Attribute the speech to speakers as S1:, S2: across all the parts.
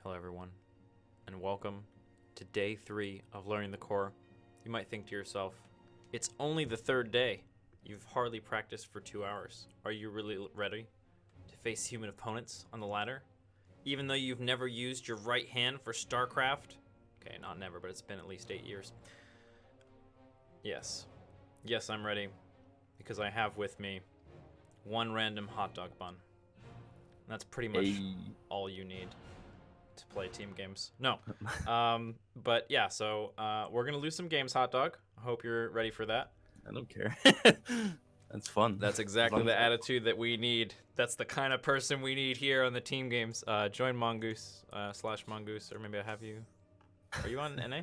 S1: Hello everyone, and welcome to day 3 of learning the core. You might think to yourself, it's only the 3rd day. You've hardly practiced for 2 hours. Are you really ready to face human opponents on the ladder? Even though you've never used your right hand for StarCraft? Okay, not never, but it's been at least 8 years. Yes, I'm ready, because I have with me one random hot dog bun. And that's pretty much all you need to play team games. No. But yeah, so we're going to lose some games, Hot Dog. I hope you're ready for that.
S2: I don't care. That's fun.
S1: That's exactly the attitude that we need. That's the kind of person we need here on the team games. Join Mongoose / Mongoose, or maybe I have you. Are you on NA?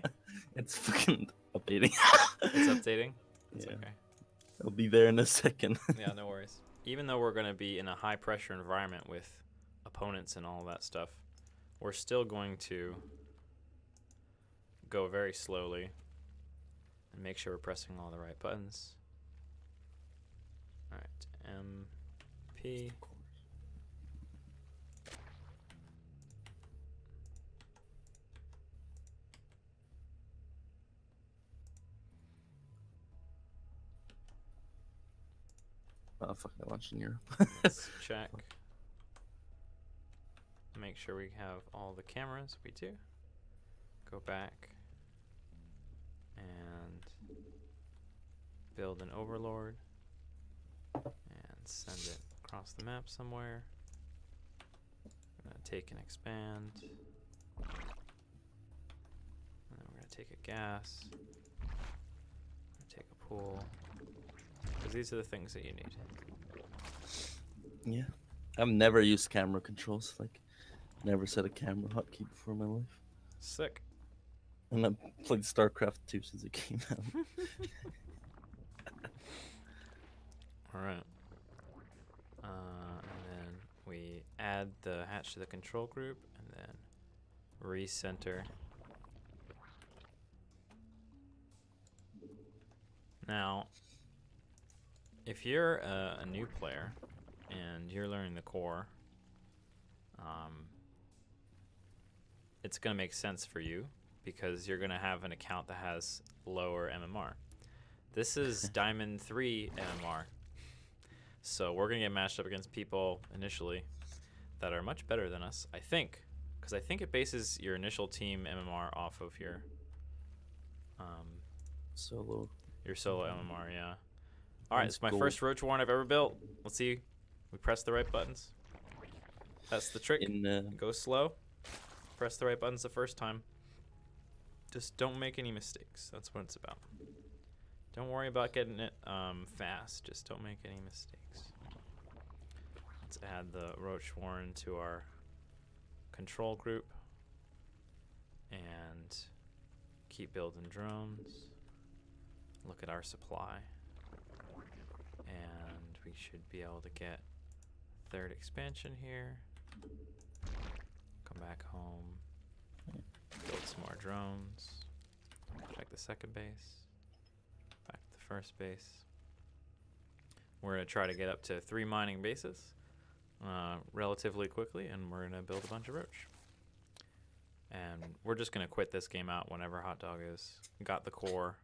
S2: It's fucking updating.
S1: It's updating? It's
S2: Yeah.
S1: okay.
S2: I'll be there in a second.
S1: Yeah, no worries. Even though we're going to be in a high pressure environment with opponents and all that stuff, we're still going to go very slowly and make sure we're pressing all the right buttons. All right, MP.
S2: Oh fuck! I launched in Europe.
S1: Let's check. Make sure we have all the cameras. We do. Go back and build an overlord and send it across the map somewhere. We're gonna take and expand. And then we're gonna take a gas. Take a pool. Because these are the things that you need.
S2: Yeah, I've never used camera controls. Like, never set a camera hotkey before in my life.
S1: Sick.
S2: And I've played StarCraft 2 since it came out.
S1: All right. And then we add the hatch to the control group, and then recenter. Now, if you're a new player and you're learning the core, it's going to make sense for you because you're going to have an account that has lower MMR. This is Diamond 3 MMR. So we're going to get matched up against people initially that are much better than us, I think. Because I think it bases your initial team MMR off of your
S2: Solo.
S1: your solo MMR, yeah. Alright,
S2: Mine's
S1: it's my
S2: gold.
S1: first Roach Warren I've ever built. Let's see. We press the right buttons. That's the trick. Go slow. Press the right buttons the first time. Just don't make any mistakes. That's what it's about. Don't worry about getting it fast. Just don't make any mistakes. Let's add the Roach Warren to our control group. And keep building drones. Look at our supply. And we should be able to get 3rd expansion here. Come back home. Build some more drones. Check the 2nd base. Back to the 1st base. We're going to try to get up to 3 mining bases relatively quickly, and we're going to build a bunch of roach. And we're just going to quit this game out whenever Hot Dog is got the core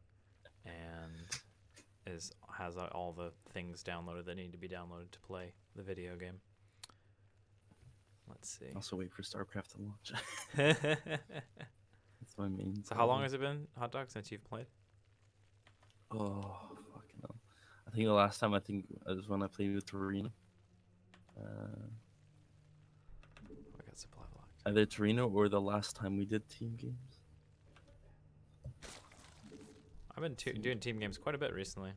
S1: and has all the things downloaded that need to be downloaded to play the video game. Let's see.
S2: Also wait for StarCraft to launch. That's my main.
S1: So how long has it been, Hot Dog, since you've played?
S2: Oh fucking hell! I think the last time was when I played with Torino.
S1: I got supply blocked.
S2: Either Torino or the last time we did team games.
S1: I've been doing team games quite a bit recently.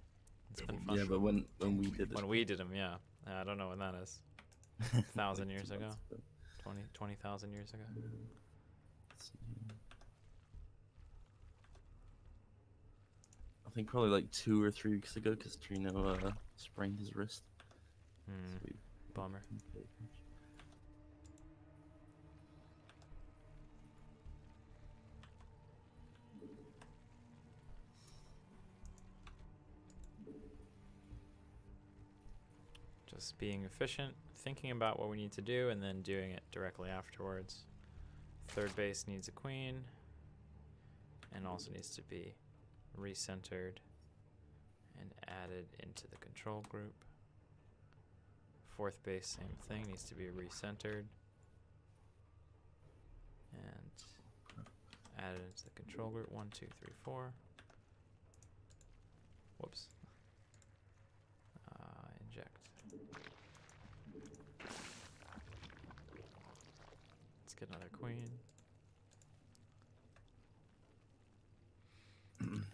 S1: It's been fun.
S2: Yeah, but when we did it.
S1: When we did them, yeah. I don't know when that is. 1,000 years ago. 20,000 years ago.
S2: I think probably like 2 or 3 weeks ago, because Trino sprained his wrist. So
S1: Bummer. Just being efficient, thinking about what we need to do, and then doing it directly afterwards. Third base needs a queen. And also needs to be recentered and added into the control group. Fourth base, same thing, needs to be recentered and added into the control group. 1, 2, 3, 4. Whoops. Inject. Let's get another queen. And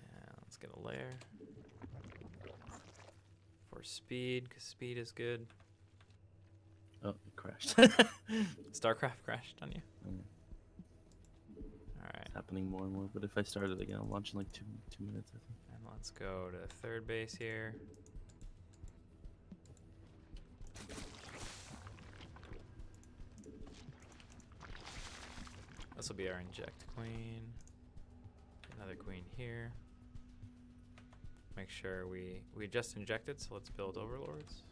S1: let's get a layer for speed, because speed is good.
S2: Oh, it crashed.
S1: StarCraft crashed on you.
S2: Mm.
S1: Alright.
S2: It's happening more and more, but if I start it again, I'll launch in like two minutes, I think.
S1: And let's go to third base here. This will be our inject queen. Another queen here. Make sure we just injected, so let's build overlords.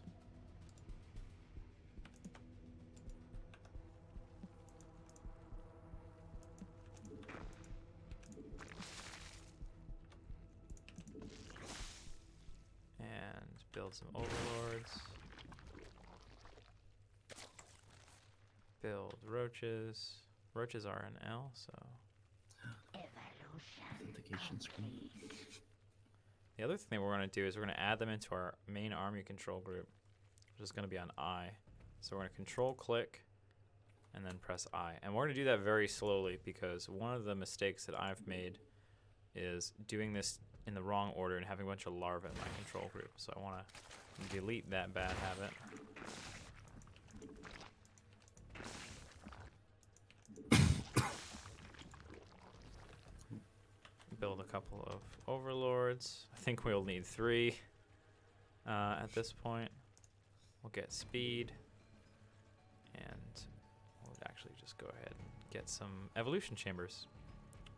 S1: And build some overlords. Build roaches. Roaches are an L, so.
S2: Authentication screen.
S1: The other thing we're going to do is we're going to add them into our main army control group, which is going to be on I. So we're going to control click and then press I. And we're going to do that very slowly because one of the mistakes that I've made is doing this in the wrong order and having a bunch of larvae in my control group. So I want to delete that bad habit. Build a couple of overlords. I think we'll need 3 at this point. We'll get speed, and we'll actually just go ahead and get some evolution chambers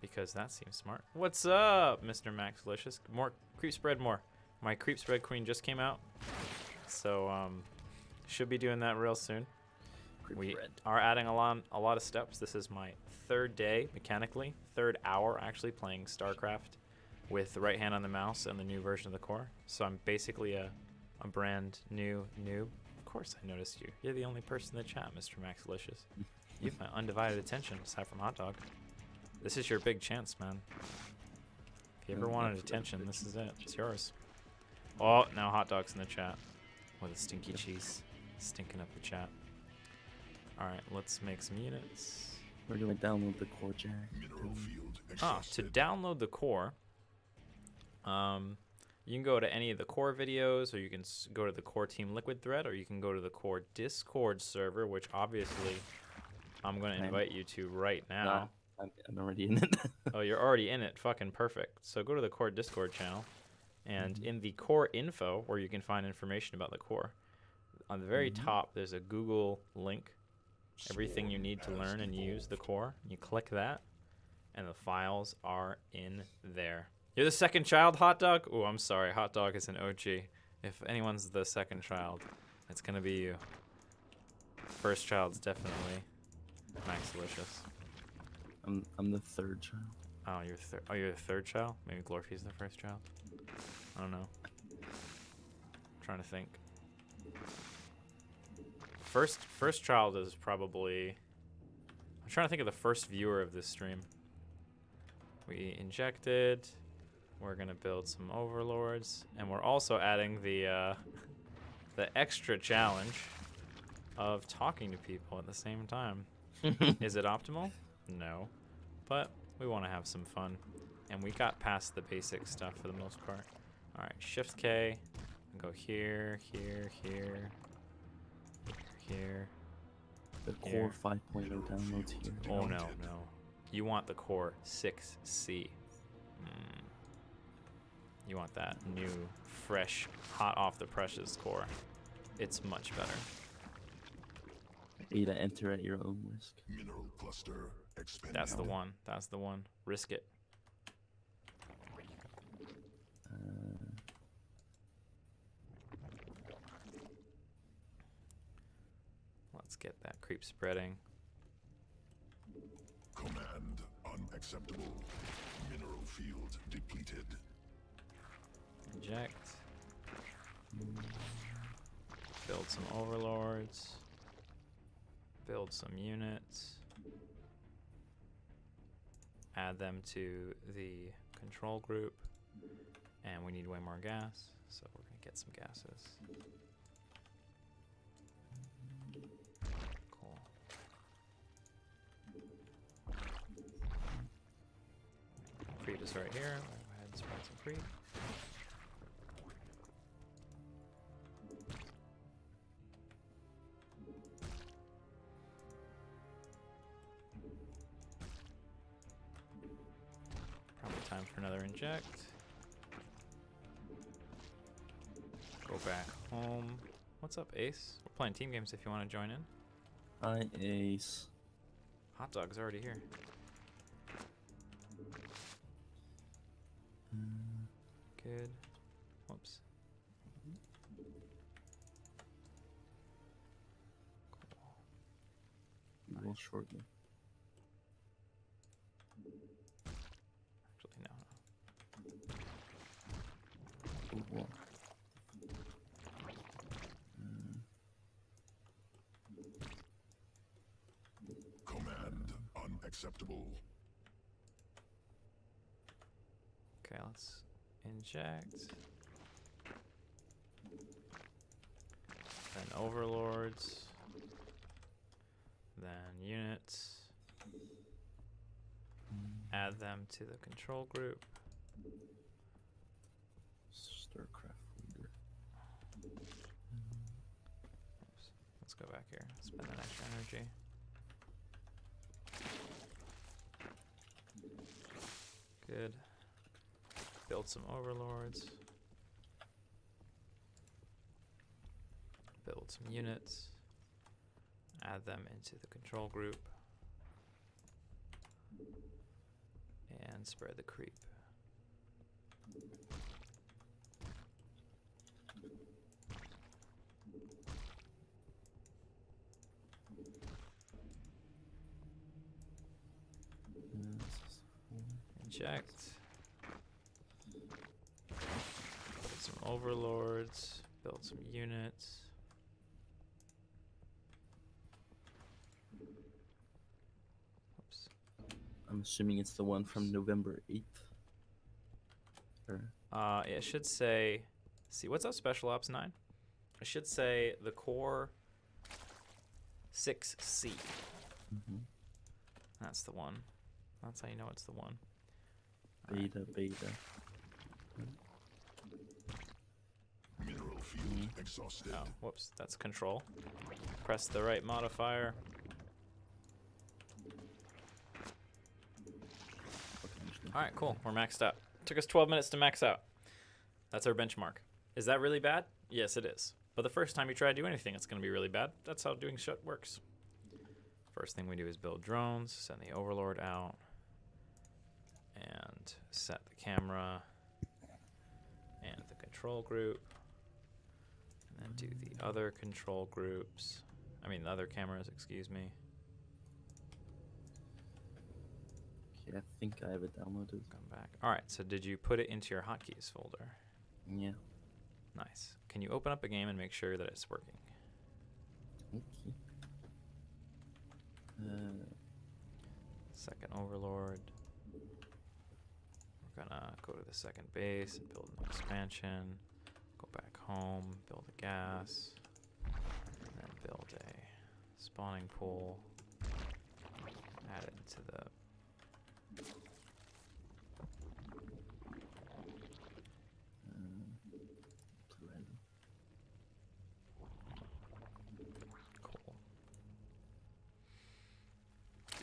S1: because that seems smart. What's up, Mr. Maxlicious? More creep spread, more. My creep spread queen just came out, so should be doing that real soon. We are adding a lot of steps. This is my 3rd day mechanically, 3rd hour actually playing StarCraft with the right hand on the mouse and the new version of the core. So I'm basically a brand new noob. Of course I noticed you. You're the only person in the chat, Mr. Maxlicious. You have my undivided attention, aside from Hot Dog. This is your big chance, man. If you ever wanted attention, this is it. It's yours. Oh, now Hot Dog's in the chat with a stinky cheese stinking up the chat. Alright, let's make some units.
S2: We're going to download the core, Jack.
S1: To download the core, you can go to any of the core videos, or you can go to the core team liquid thread, or you can go to the core Discord server, which obviously I'm going to invite you to right now.
S2: I'm already in it.
S1: Oh, you're already in it. Fucking perfect. So go to the core Discord channel, and in the core info, where you can find information about the core, on the very top, there's a Google link. Everything you need to learn and use the core. You click that, and the files are in there. You're the second child, Hot Dog? Oh, I'm sorry. Hot Dog is an OG. If anyone's the second child, it's going to be you. First child's definitely Maxlicious.
S2: I'm the 3rd child.
S1: Oh, you're the 3rd child? Maybe Glorfy's the 1st child? I don't know. Trying to think. First child is probably. I'm trying to think of the first viewer of this stream. We injected. We're gonna build some overlords, and we're also adding the extra challenge of talking to people at the same time. Is it optimal? No, but we want to have some fun, and we got past the basic stuff for the most part. All right, Shift K, and go here, here, here. Here.
S2: The core 5.0 downloads here.
S1: Oh no. You want the core 6C. You want that new, fresh, hot off the presses core. It's much better.
S2: You to enter at your own risk.
S3: Mineral cluster expanded.
S1: That's the one. That's the one. Risk it. Let's get that creep spreading.
S3: Command unacceptable. Mineral field depleted.
S1: Inject. Build some overlords. Build some units. Add them to the control group. And we need way more gas, so we're gonna get some gases. Cool. Creep is right here. Go ahead and spread some creep. Probably time for another inject. Go back home. What's up, Ace? We're playing team games if you want to join in.
S2: Hi, Ace.
S1: Hot dog's already here. Good. Whoops.
S2: We will shortly.
S1: Actually, no.
S2: Oh, wow.
S3: Command unacceptable.
S1: Okay, let's inject. Then overlords. Then units. Add them to the control group.
S2: Starcraft leader.
S1: Oops. Let's go back here. Spend that extra energy. Good. Build some overlords. Build some units. Add them into the control group. And spread the creep. Inject. Build some overlords. Build some units. Oops.
S2: I'm assuming it's the one from November 8th. Or
S1: It should say. See, what's up, Special Ops 9? It should say the core 6C. That's the one. That's how you know it's the one. Alright.
S2: beta.
S3: Mineral field exhausted.
S1: Oh, whoops. That's control. Press the right modifier. Alright, cool. We're maxed out. Took us 12 minutes to max out. That's our benchmark. Is that really bad? Yes, it is. But the first time you try to do anything, it's going to be really bad. That's how doing shit works. First thing we do is build drones, send the overlord out, and set the camera and the control group. And then do the other control groups. I mean, the other cameras, excuse me.
S2: Okay, I think I have it downloaded.
S1: Come back. All right, so did you put it into your hotkeys folder?
S2: Yeah.
S1: Nice. Can you open up a game and make sure that it's working?
S2: Okay.
S1: Second overlord. We're gonna go to the second base and build an expansion. Go back home, build a gas, and then build a spawning pool. Add it into the cool.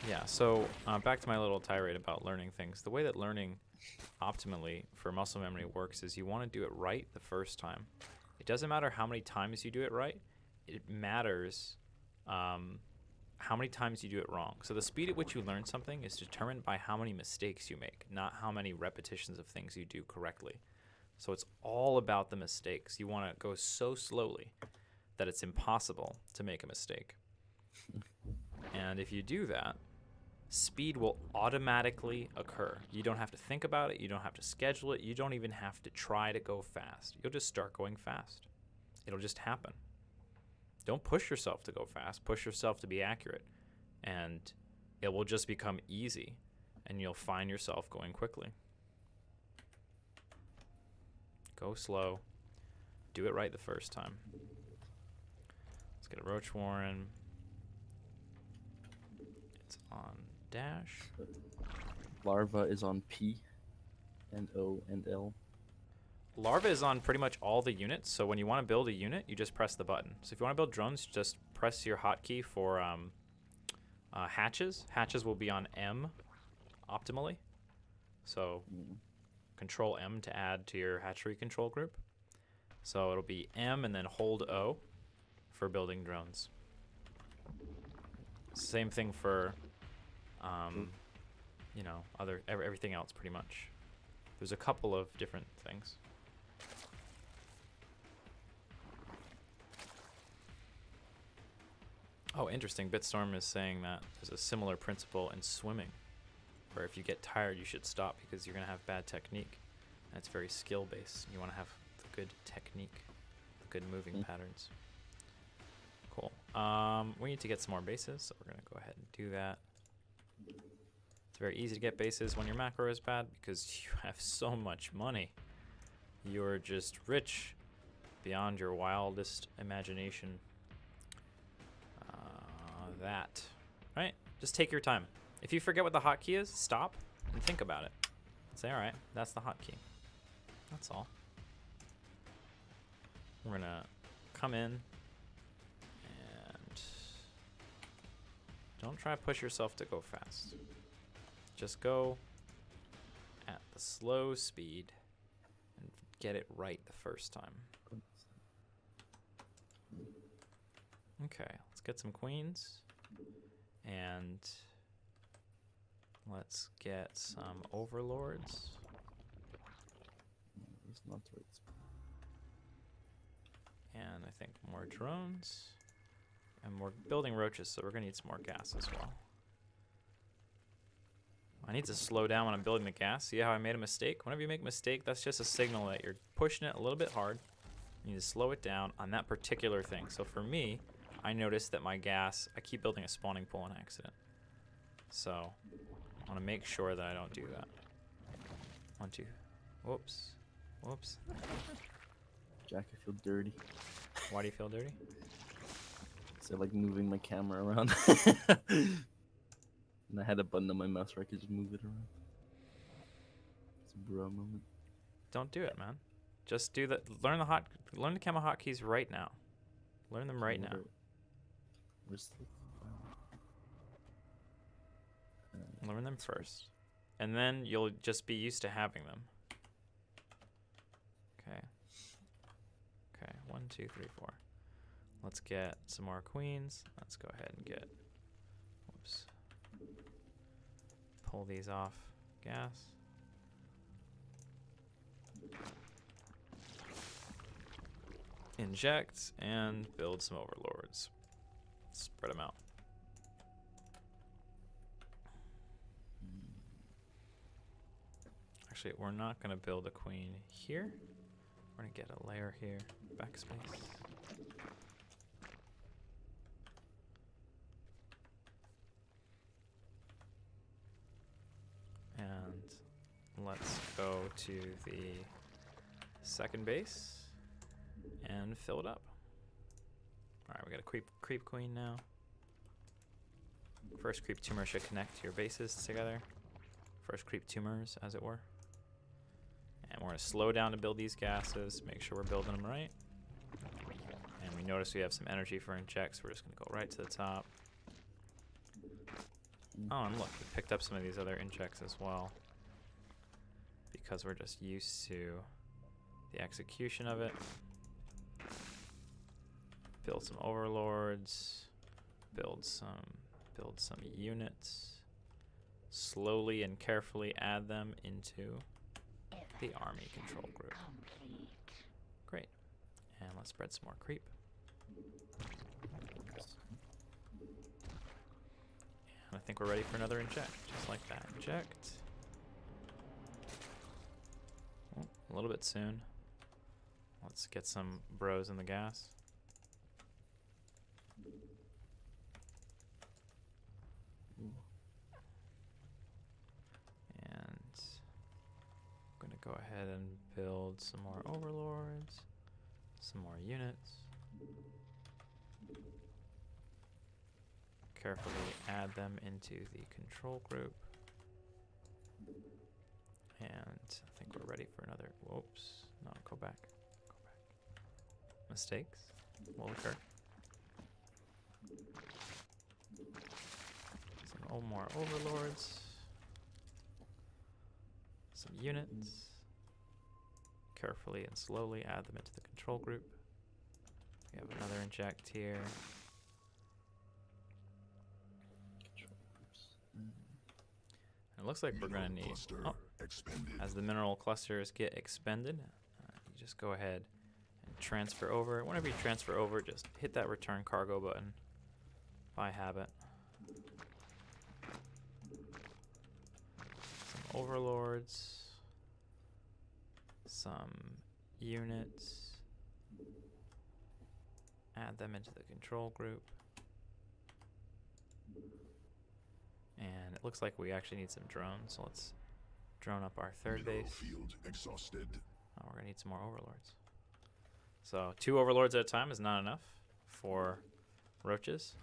S1: Yeah, so back to my little tirade about learning things. The way that learning optimally for muscle memory works is you want to do it right the first time. It doesn't matter how many times you do it right. It matters how many times you do it wrong. So the speed at which you learn something is determined by how many mistakes you make, not how many repetitions of things you do correctly. So it's all about the mistakes. You want to go so slowly that it's impossible to make a mistake. And if you do that, speed will automatically occur. You don't have to think about it. You don't have to schedule it. You don't even have to try to go fast. You'll just start going fast. It'll just happen. Don't push yourself to go fast. Push yourself to be accurate. And it will just become easy. And you'll find yourself going quickly. Go slow. Do it right the first time. Let's get a Roach Warren. It's on dash.
S2: Larva is on P and O and L.
S1: Larva is on pretty much all the units, so when you want to build a unit, you just press the button. So if you want to build drones, just press your hotkey for hatches. Hatches will be on M optimally. So Control M to add to your hatchery control group. So it'll be M and then hold O for building drones. Same thing for, you know, everything else pretty much. There's a couple of different things. Oh, interesting. Bitstorm is saying that there's a similar principle in swimming, where if you get tired, you should stop because you're going to have bad technique. And it's very skill-based. You want to have the good technique, the good moving patterns. Cool. We need to get some more bases, so we're going to go ahead and do that. It's very easy to get bases when your macro is bad because you have so much money. You're just rich beyond your wildest imagination. That, right? Just take your time. If you forget what the hotkey is, stop and think about it. Say, all right, that's the hotkey. That's all. We're gonna come in and don't try to push yourself to go fast. Just go at the slow speed and get it right the first time. Okay, let's get some queens. And let's get some overlords.
S2: It's not the right spot.
S1: And I think more drones. And we're building roaches, so we're gonna need some more gas as well. I need to slow down when I'm building the gas. See how I made a mistake? Whenever you make a mistake, that's just a signal that you're pushing it a little bit hard. You need to slow it down on that particular thing. So for me, I noticed that my gas, I keep building a spawning pool on accident. So I want to make sure that I don't do that. 1, 2. Whoops. Whoops.
S2: Jack, I feel dirty.
S1: Why do you feel dirty?
S2: So I like moving my camera around. And I had a button on my mouse where I could just move it around. It's a bro moment.
S1: Don't do it, man. Just do that. Learn the camo hotkeys right now. Learn them right now. Learn them first. And then you'll just be used to having them. Okay. Okay, 1, 2, 3, 4. Let's get some more queens. Let's go ahead and get, whoops. Pull these off gas. Inject and build some overlords. Spread them out. Actually, we're not going to build a queen here. We're going to get a layer here. Backspace. And let's go to the second base and fill it up. Alright, we got a creep queen now. First creep tumor should connect your bases together. First creep tumors, as it were. And we're going to slow down to build these gases, make sure we're building them right. And we notice we have some energy for injects, so we're just going to go right to the top. Oh, and look, we picked up some of these other injects as well. Because we're just used to the execution of it. Build some overlords, build some units, slowly and carefully add them into the army control group. Great. And let's spread some more creep. And I think we're ready for another inject. Just like that. Inject. Oh, a little bit soon. Let's get some bros in the gas. And I'm going to go ahead and build some more overlords, some more units. Carefully add them into the control group. And I think we're ready for another. Whoops. No, go back. Go back. Mistakes will occur. Some more overlords. Some units. Carefully and slowly add them into the control group. We have another inject here. It looks like we're going to need, as the mineral clusters get expended, you just go ahead and transfer over. Whenever you transfer over, just hit that return cargo button by habit. Some overlords, some units, add them into the control group. And it looks like we actually need some drones, so let's drone up our third base.
S3: Field exhausted.
S1: Oh, we're gonna need some more overlords. So 2 overlords at a time is not enough for roaches.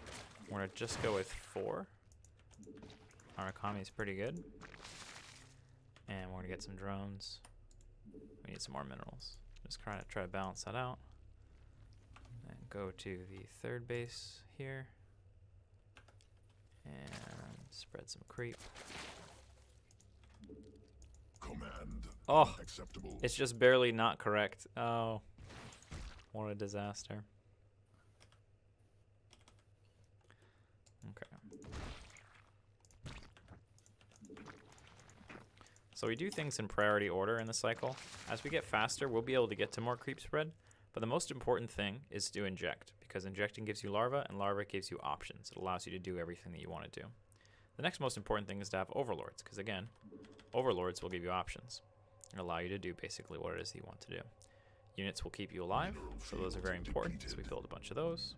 S1: We're gonna just go with 4. Our economy is pretty good. And we're gonna get some drones. We need some more minerals. Just try to balance that out. And go to the third base here. And spread some creep.
S3: Command.
S1: Oh,
S3: Acceptable.
S1: it's just barely not correct. Oh, what a disaster. Okay. So we do things in priority order in the cycle. As we get faster, we'll be able to get to more creep spread. But the most important thing is to inject, because injecting gives you larva, and larva gives you options. It allows you to do everything that you want to do. The next most important thing is to have overlords, because again, overlords will give you options and allow you to do basically what it is that you want to do. Units will keep you alive, so those are very important, so we build a bunch of those.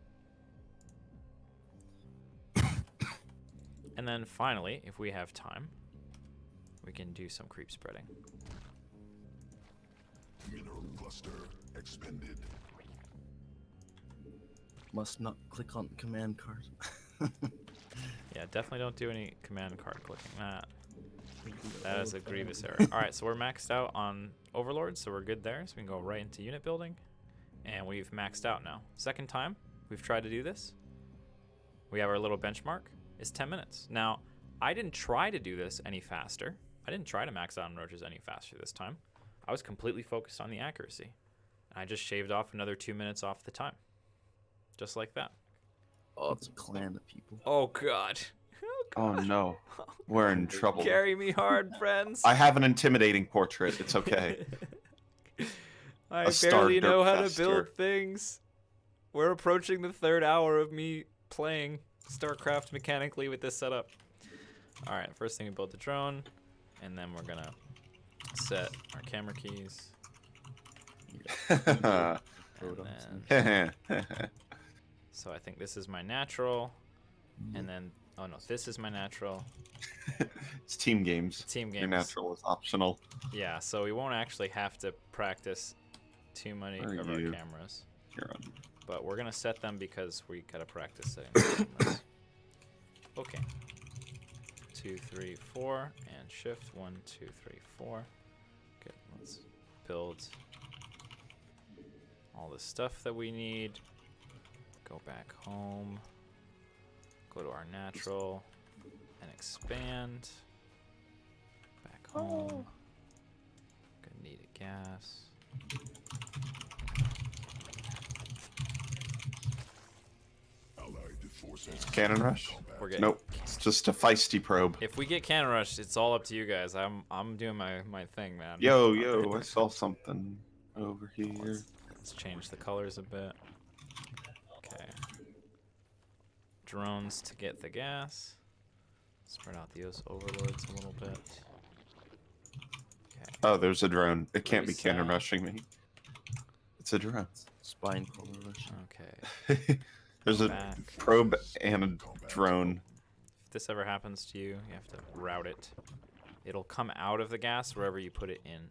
S1: And then finally, if we have time, we can do some creep spreading.
S3: Mineral cluster expended.
S2: Must not click on command card.
S1: Yeah, definitely don't do any command card clicking. That is a grievous error. Alright, so we're maxed out on overlords, so we're good there. So we can go right into unit building. And we've maxed out now. Second time we've tried to do this. We have our little benchmark. It's 10 minutes. Now, I didn't try to do this any faster. I didn't try to max out on roaches any faster this time. I was completely focused on the accuracy. And I just shaved off another 2 minutes off the time. Just like that.
S2: Oh, it's a clan of people.
S1: Oh, God.
S4: Oh no, we're in trouble.
S1: Carry me hard, friends.
S4: I have an intimidating portrait. It's okay.
S1: I
S4: A star
S1: barely know how to
S4: dirtfester.
S1: build things. We're approaching the 3rd hour of me playing StarCraft mechanically with this setup. Alright, first thing we build the drone, and then we're gonna set our camera keys. And then, so I think this is my natural, and then, oh no, this is my natural.
S4: It's team games.
S1: Team
S4: Your
S1: games.
S4: natural is optional.
S1: Yeah, so we won't actually have to practice too many
S4: Are
S1: of our
S4: you?
S1: cameras.
S4: You're on.
S1: But we're gonna set them because we gotta practice setting the cameras. Okay. 2, 3, 4, and shift 1, 2, 3, 4. Good. Let's build all the stuff that we need. Go back home. Go to our natural and expand. Back home. Gonna need a gas.
S3: Allied forces.
S4: Cannon rush?
S3: Combat.
S1: We're getting.
S4: Nope. It's just a feisty probe.
S1: If we get cannon rushed, it's all up to you guys. I'm doing my thing, man.
S4: Yo, I saw something over here.
S1: Let's change the colors a bit. Okay. Drones to get the gas. Spread out those overlords a little bit. Okay.
S4: Oh, there's a drone. It can't be
S1: Reset.
S4: cannon rushing me. It's a drone.
S2: Spine crawler rush.
S1: Okay.
S4: There's a
S1: Back.
S4: probe and a drone.
S1: If this ever happens to you, you have to route it. It'll come out of the gas wherever you put it in.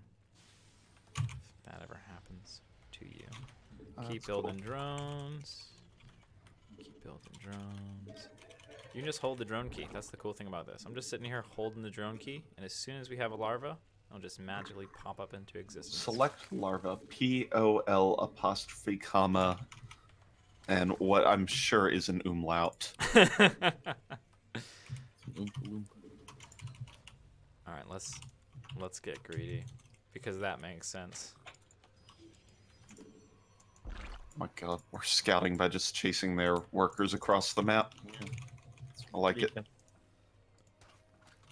S1: If that ever happens to you. Keep building drones. Keep building drones. You can just hold the drone key. That's the cool thing about this. I'm just sitting here holding the drone key, and as soon as we have a larva, it'll just magically pop up into existence.
S4: Select larva. POL apostrophe comma. And what I'm sure is an umlaut.
S2: Oompa loompa.
S1: All right, let's get greedy, because that makes sense.
S4: My god, we're scouting by just chasing their workers across the map.
S2: Yeah.
S4: I like it.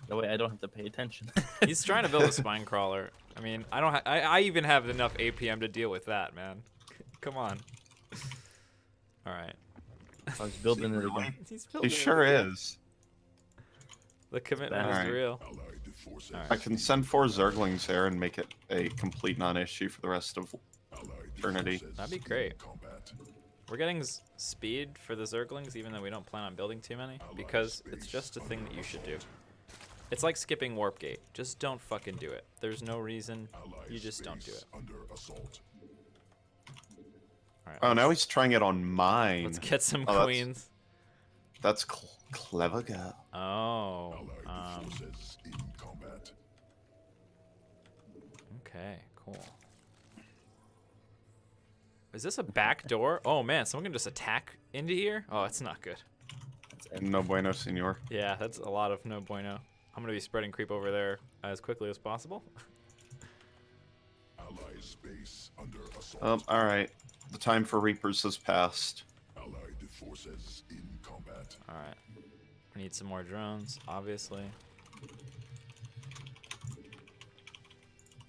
S2: That way I don't have to pay attention.
S1: He's trying to build a spine crawler. I mean, I don't. I even have enough APM to deal with that, man. Come on. All right.
S2: I was building it again.
S1: He's
S4: He
S1: building
S4: sure
S1: it.
S4: is.
S1: The commitment
S4: Alright.
S1: is real.
S3: Allied forces.
S1: Alright.
S4: I can send 4 Zerglings there and make it a complete non-issue for the rest of
S3: Allied
S4: Eternity.
S3: forces
S1: That'd be
S3: in
S1: great.
S3: Combat.
S1: We're getting speed for the Zerglings, even though we don't plan on building too many, because it's just a thing that you should do. It's like skipping Warp Gate. Just don't fucking do it. There's no reason.
S3: Allied
S1: You just don't do
S3: space
S1: it.
S3: Under assault.
S1: All right.
S4: Oh, now he's trying it on mine.
S1: Let's get some
S4: Oh, that's-
S1: queens.
S4: That's clever girl.
S1: Oh.
S3: Allied forces in combat.
S1: Okay. Cool. Is this a back door? Oh man, someone can just attack into here? Oh, it's not good.
S4: No bueno, senor.
S1: Yeah, that's a lot of no bueno. I'm gonna be spreading creep over there as quickly as possible.
S3: Allied space under assault.
S4: Alright. The time for Reapers has passed.
S3: Allied forces in combat.
S1: All right. We need some more drones, obviously.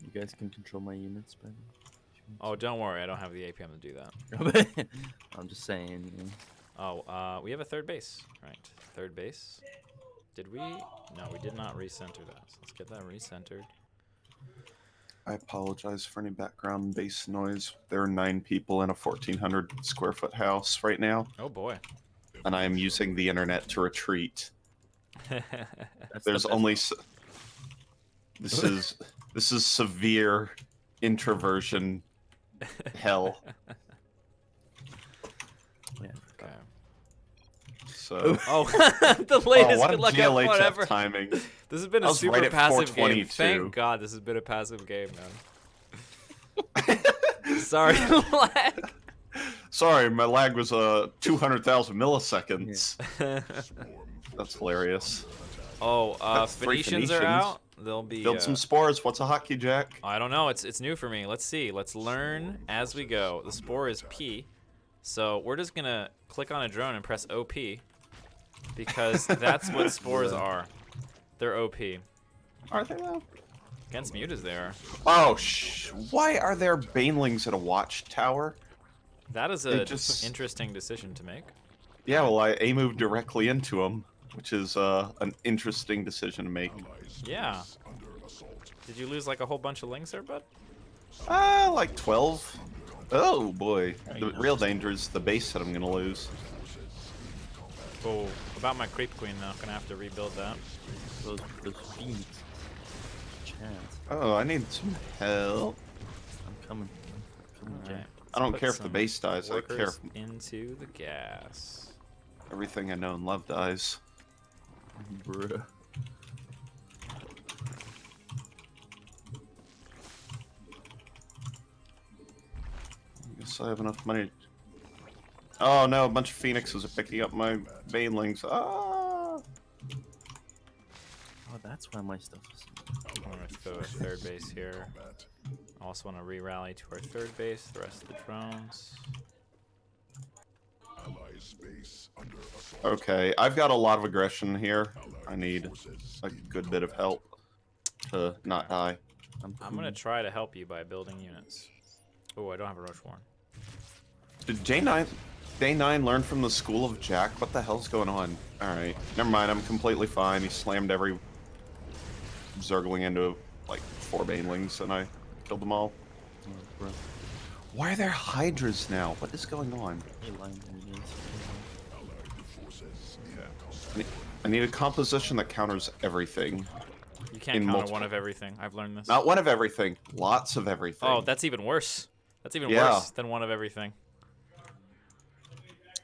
S2: You guys can control my units better.
S1: Oh, don't worry, I don't have the APM to do that.
S2: I'm just saying. You know.
S1: Oh, we have a third base. Right, third base. Did we? No, we did not recenter that. So let's get that recentered.
S4: I apologize for any background bass noise. There are 9 people in a 1,400 square foot house right now,
S1: Oh boy.
S4: and I am using the internet to retreat.
S2: That's
S4: There's
S2: the best.
S4: only this is severe introversion hell.
S2: Yeah.
S1: Okay.
S4: So
S1: Oh, the latest.
S4: what
S1: Good
S4: a
S1: luck at
S4: GLHF
S1: whatever.
S4: timing.
S1: This has been
S4: I
S1: a
S4: was
S1: super
S4: right at
S1: passive game.
S4: 422.
S1: Thank God this has been a passive game, man. Sorry, lag.
S4: Sorry, my lag was 200,000 milliseconds.
S3: Swarm
S4: That's hilarious.
S1: Oh,
S4: That's 3
S1: Phoenicians are
S4: Phoenicians.
S1: out. They'll be.
S4: Build some spores. What's a hotkey, Jack?
S1: I don't know. It's new for me. Let's see. Let's learn as we go. The spore is P, so we're just gonna click on a drone and press OP, because that's what spores are. They're OP.
S4: Are they though?
S1: Against mutas they are.
S4: Oh, why are there banelings at a watchtower?
S1: That is
S4: They
S1: a
S4: just-
S1: interesting decision to make.
S4: Yeah, well, I moved directly into them, which is an interesting decision to make.
S3: Allied space
S1: Yeah.
S3: under assault.
S1: Did you lose like a whole bunch of links there, bud?
S4: Like 12. Oh boy, the real danger is the base that I'm gonna lose.
S1: Oh, about my creep queen though. Gonna have to rebuild that.
S2: Those fiends. Chance.
S4: Oh, I need some help.
S2: I'm coming. I'm coming,
S1: Alright,
S2: Jack.
S4: I don't
S1: let's
S4: care
S1: put
S4: if the
S1: some
S4: base dies. I care
S1: workers
S4: if
S1: into the gas.
S4: everything I know and love dies.
S2: Bruh.
S4: I guess I have enough money. Oh no, a bunch of phoenixes are picking up my banelings. Ah!
S2: Oh, that's why my stuff is.
S1: I'm gonna throw a third base here.
S3: Combat.
S1: I also want to re-rally to our third base. The rest of the drones.
S3: Allied space under assault.
S4: Okay, I've got a lot of aggression here.
S3: Allied
S4: I need
S3: forces
S4: a
S3: in
S4: good bit of
S3: combat.
S4: help to not die.
S1: I'm gonna try to help you by building units. Oh, I don't have a rush warrant.
S4: Did J9 Day 9 learned from the school of Jack. What the hell's going on? Alright, never mind. I'm completely fine. He slammed every Zergling into, like, 4 banelings, and I killed them all.
S2: Oh, bro.
S4: Why are there Hydras now? What is going on?
S2: Hey, line enemies.
S4: I need a composition that counters everything.
S1: You can't
S4: In
S1: counter
S4: multiple-
S1: one of everything. I've learned this.
S4: Not one of everything. Lots of everything.
S1: Oh, that's even worse. That's even
S4: Yeah.
S1: worse than one of everything.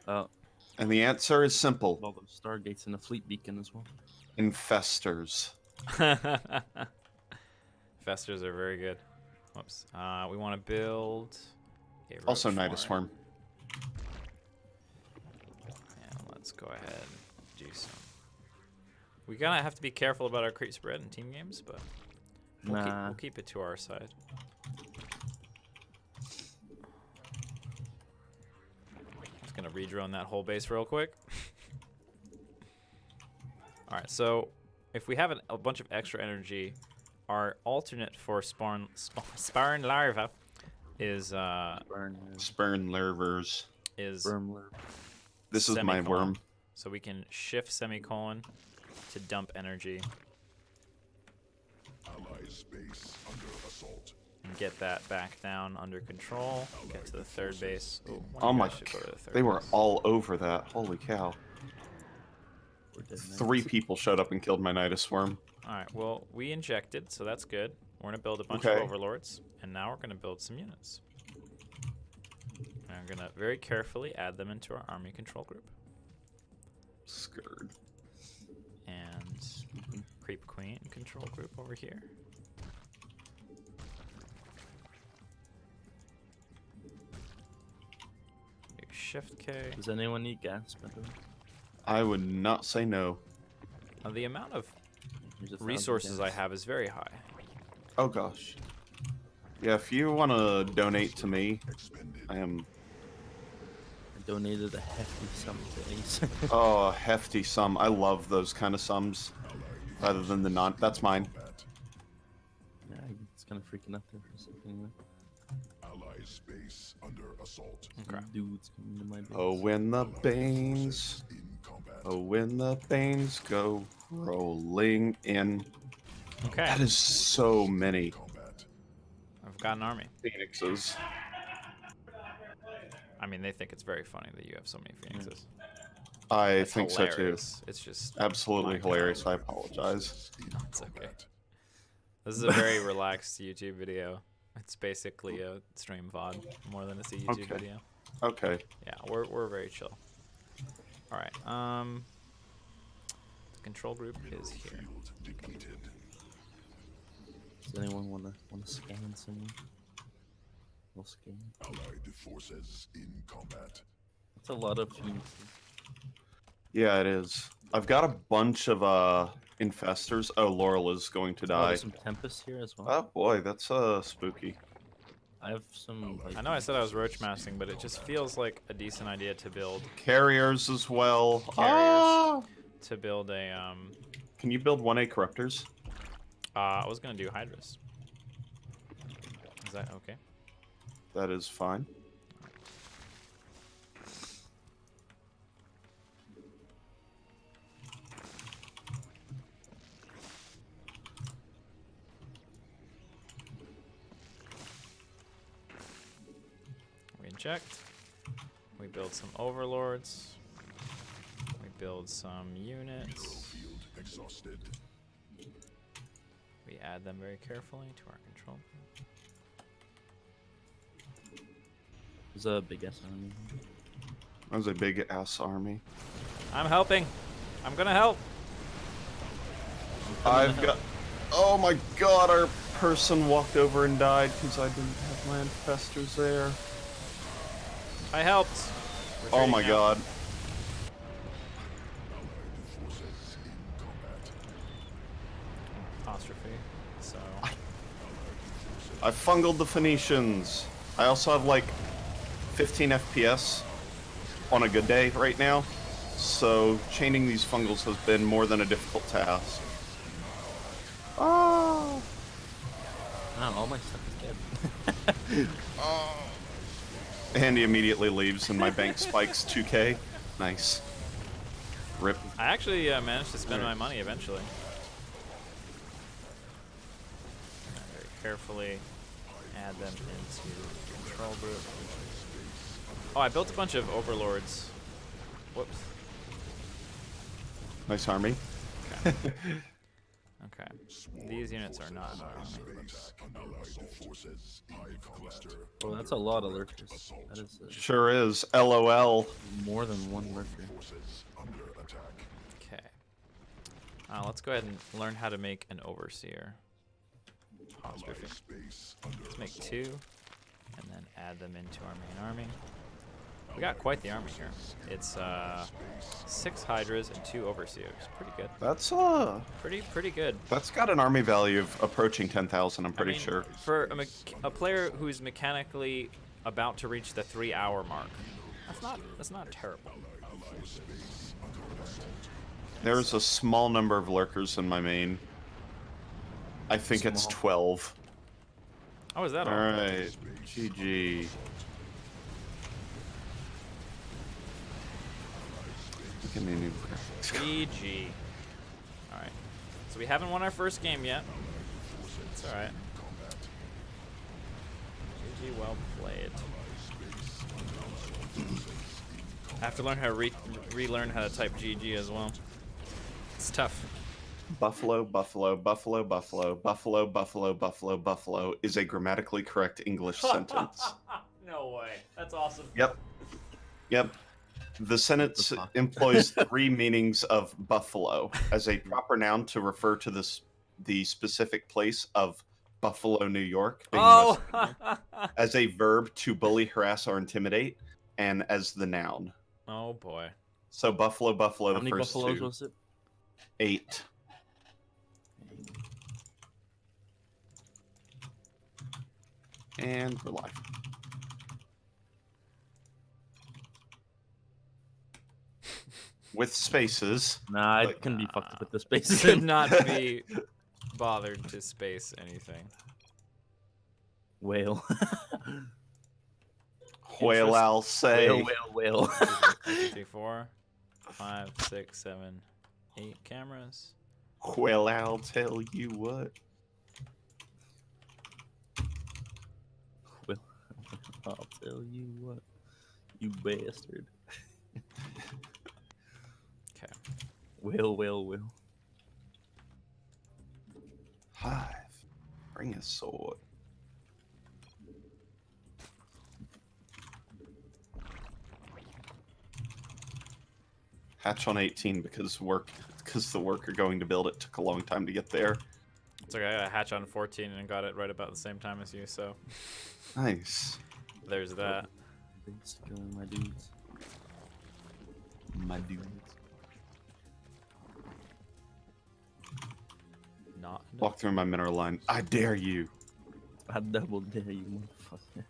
S4: And the answer is simple.
S2: All those stargates and a fleet beacon as well.
S4: Infestors.
S1: Festers are very good. Whoops. We want to build. A
S4: Also
S1: roach
S4: Nidus
S1: farm.
S4: Worm.
S1: And let's go ahead and do some. We gotta have to be careful about our creep spread in team games, but we'll keep it to our side. Just gonna redrone that whole base real quick. All right, so if we have a bunch of extra energy, our alternate for spawn larva is
S4: Spurn Lurvers.
S2: Wormler.
S4: This is my
S1: semicolon.
S4: worm.
S1: So we can shift semicolon to dump energy
S3: Allies base under assault.
S1: and get that back down under control. Get to the third base. Ooh, one of
S4: Oh
S1: you
S4: my
S1: guys should go to the third
S4: They were
S1: base.
S4: all over that. Holy cow.
S2: We're dead
S4: 3
S2: knights.
S4: people showed up and killed my Nidus Worm.
S1: All right, well, we injected, so that's good. We're gonna build a bunch of
S4: Okay.
S1: overlords, and now we're gonna build some units. And I'm gonna very carefully add them into our army control group.
S4: Scared.
S1: And creep queen control group over here. Big shift K.
S2: Does anyone need gas, by the way?
S4: I would not say no.
S1: Now, the amount of
S2: Here's 1,000
S1: resources I
S2: gas.
S1: have is very high.
S4: Oh gosh. Yeah, if you want to donate to me,
S3: Expended.
S4: I am
S2: I donated a hefty sum to Ace.
S4: a hefty sum. I love those kind of sums. Rather than the non. That's mine.
S3: Combat.
S2: Yeah, it's kind of freaking out there for a second. Anyway.
S3: Allies base under assault.
S1: Okay.
S2: Dudes coming to my base.
S4: Oh, when the
S3: Allied
S4: Banes.
S3: forces in combat.
S4: Oh, when the Banes go rolling in.
S1: Okay.
S4: That is so many
S3: Combat.
S1: I've got an army.
S4: Phoenixes.
S1: I mean, they think it's very funny that you have so many phoenixes.
S4: I
S1: It's
S4: think so too.
S1: hilarious. It's just
S4: Absolutely
S1: my
S4: hilarious. I
S1: God.
S4: apologize.
S3: In
S1: It's okay.
S3: combat.
S1: This is a very relaxed YouTube video. It's basically a stream VOD more than it's a YouTube
S4: Okay.
S1: video.
S4: Okay.
S1: Yeah, we're very chill. All right. The control group is here.
S3: Field depleted.
S2: Does anyone want to scan someone? We'll scan.
S3: Allied forces in combat.
S2: That's a lot of units.
S4: Yeah, it is. I've got a bunch of infestors. Oh, Laurel is going to
S2: Oh,
S4: die.
S2: there's some Tempest here as well.
S4: Oh boy, that's spooky.
S2: I have some. Like,
S1: I know I said I was roach masking, but it just feels like a decent idea to build
S4: Carriers as well.
S1: Carriers.
S4: Ah!
S1: a
S4: Can you build 1A corruptors?
S1: I was gonna do hydras. Is that okay?
S4: That is fine.
S1: We inject. We build some overlords. We build some units.
S3: Field exhausted.
S1: We add them very carefully to our control group.
S2: There's a big ass army.
S4: That was a big ass army.
S1: I'm helping. I'm gonna help.
S4: I've got. Oh my god, our person walked over and died because I didn't have my infestors there.
S1: I helped.
S4: Oh
S1: Retreating
S4: my
S1: now.
S4: god.
S3: Allied forces in combat.
S1: Apostrophe. So
S4: I fungled the Phoenicians. I also have like 15 FPS on a good day right now. So chaining these fungals has been more than a difficult task. Oh.
S2: Ah, all my stuff is dead.
S4: And he immediately leaves, and my bank spikes 2K. Nice. Rip.
S1: I actually managed to spend my money eventually. Very carefully add them into the control group. Oh, I built a bunch of overlords. Whoops.
S4: Nice army.
S1: Okay. Okay. These units are not in our army.
S3: Allied forces in combat.
S2: Oh, that's a lot of lurkers. That is
S4: Sure is. LOL.
S2: more than one lurker.
S3: Forces under attack.
S1: Okay. Let's go ahead and learn how to make an overseer. Pause briefing.
S3: Space under
S1: Let's make
S3: assault.
S1: 2, and then add them into our main army. We got quite the army here. It's 6 Hydras and 2 Overseers. Pretty good.
S4: That's
S1: Pretty good.
S4: that's got an army value of approaching 10,000. I'm pretty
S1: I mean,
S4: sure.
S1: For a player who's mechanically about to reach the 3-hour mark, that's not terrible.
S4: There's a small number of lurkers in my main. I think it's
S2: Small.
S4: 12.
S1: Oh, is that
S4: All
S1: all?
S4: right. GG. Look at me new graphics.
S1: GG. All right. So we haven't won our first game yet. It's all right. GG, well played. I have to learn how to relearn how to type GG as well. It's tough.
S4: Buffalo, buffalo, buffalo, buffalo, buffalo, buffalo, buffalo, buffalo is a grammatically correct English sentence.
S1: No way. That's awesome.
S4: Yep. Yep. The sentence employs 3 meanings of buffalo as a proper noun to refer to the specific place of Buffalo, New York, being
S1: Oh.
S4: West, as a verb to bully, harass, or intimidate, and as the noun.
S1: Oh boy.
S4: So buffalo, buffalo,
S2: How
S4: the
S2: many
S4: first
S2: buffaloes
S4: 2.
S2: was it?
S4: 8. And we're live. With spaces.
S2: Nah, I
S4: Like,
S2: can be fucked up with the spaces.
S1: Could not be bothered to space anything.
S2: Whale.
S4: Whale, I'll say.
S2: Whale.
S1: 3, 4, 5, 6, 7, 8 cameras.
S4: Well, I'll tell you what.
S2: Well, I'll tell you what, you bastard.
S1: Okay.
S2: Whale.
S4: Hive, bring a sword. Hatch on 18 because the worker going to build it took a long time to get there.
S1: It's okay. I got a hatch on 14 and got it right about the same time as you, so
S4: Nice.
S1: there's that.
S2: Basically, my dudes.
S4: My dudes.
S1: Not enough.
S4: Walk through my mineral line. I dare you.
S2: I double dare you, motherfucker.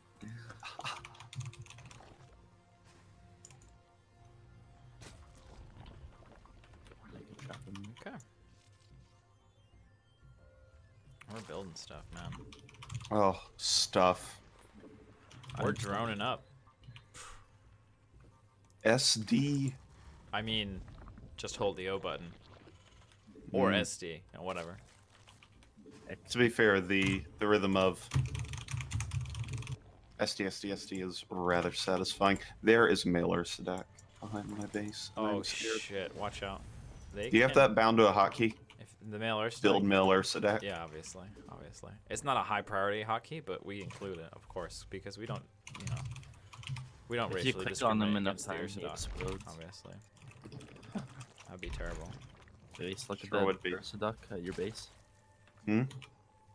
S1: Okay. We're building stuff, man.
S4: Oh, stuff.
S1: We're droning up.
S4: SD.
S1: I mean, just hold the O button. Or
S4: Mm.
S1: SD, whatever.
S4: To be fair, the rhythm of SD is rather satisfying. There is Mailer Sadak behind my base. and
S1: Oh
S4: I'm scared.
S1: shit! Watch out. They
S4: Do you have
S1: can-
S4: that bound to a hotkey?
S1: If the mailer
S4: Build Mailer Sadak.
S1: Yeah, obviously. It's not a high priority hotkey, but we include it, of course, because we don't, we don't
S2: If you
S1: racially
S2: click on them
S1: discriminate
S2: enough
S1: against the
S2: times, it
S1: Ursadok,
S2: explodes.
S1: obviously. That'd be terrible.
S2: Base, look at
S4: Sure
S2: that
S4: would be.
S2: Ursadok at your base.
S4: Hmm?
S2: Look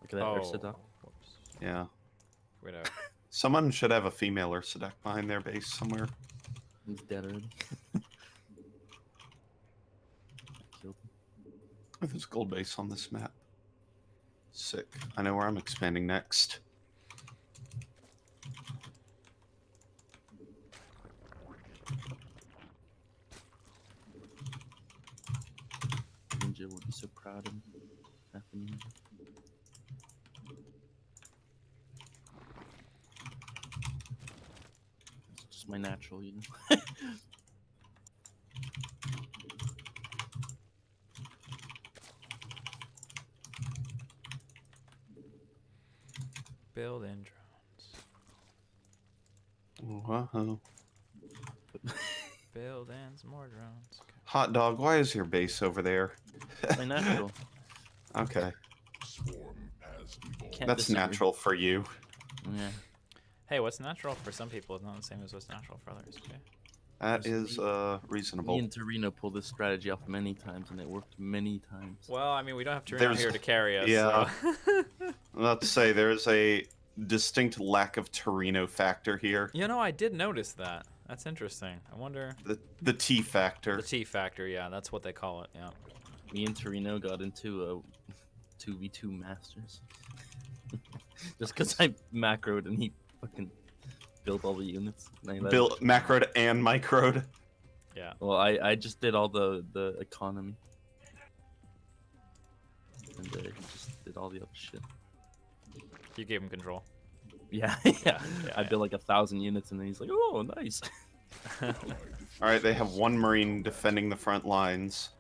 S2: at that Ursadok.
S1: Whoops.
S4: Yeah.
S1: Wait out.
S4: Someone should have a female Ursadak behind their base somewhere.
S2: He's dead already. I killed him.
S4: Oh, there's a gold base on this map. Sick. I know where I'm expanding next.
S2: Ninja would be so proud of me. Half a ninja. my natural, you know.
S1: Build in drones.
S4: Wow.
S1: Build in some more drones. Okay.
S4: Hot dog, why is your base over there?
S2: My natural.
S3: Swarm
S4: Okay,
S3: has evolved.
S2: Can't
S4: that's
S2: disagree.
S4: natural for you.
S2: Yeah.
S1: Hey, what's natural for some people is not the same as what's natural for others. Okay.
S4: That
S2: Yes,
S4: is
S2: Me
S4: reasonable.
S2: and Torino pulled this strategy off many times, and it worked many times.
S1: Well, I mean, we don't have Torino
S4: There's-
S1: here to carry us.
S4: yeah.
S1: So.
S4: Let's say there's a distinct lack of Torino factor here.
S1: You know, I did notice that. That's interesting. I wonder.
S4: The T factor.
S1: The T factor, yeah, that's what they call it. Yeah.
S2: Me and Torino got into a 2v2 Masters. Just because I macroed and he fucking built all the units. And I let
S4: Built
S2: him-
S4: macroed and microed.
S1: Yeah.
S2: Well, I just did all the economy. And he just did all the other shit.
S1: You gave him control.
S2: Yeah, yeah.
S1: Yeah,
S2: I
S1: yeah.
S2: built like 1,000 units, and then he's like, "Oh, nice."
S4: All right, they have one Marine defending the front lines.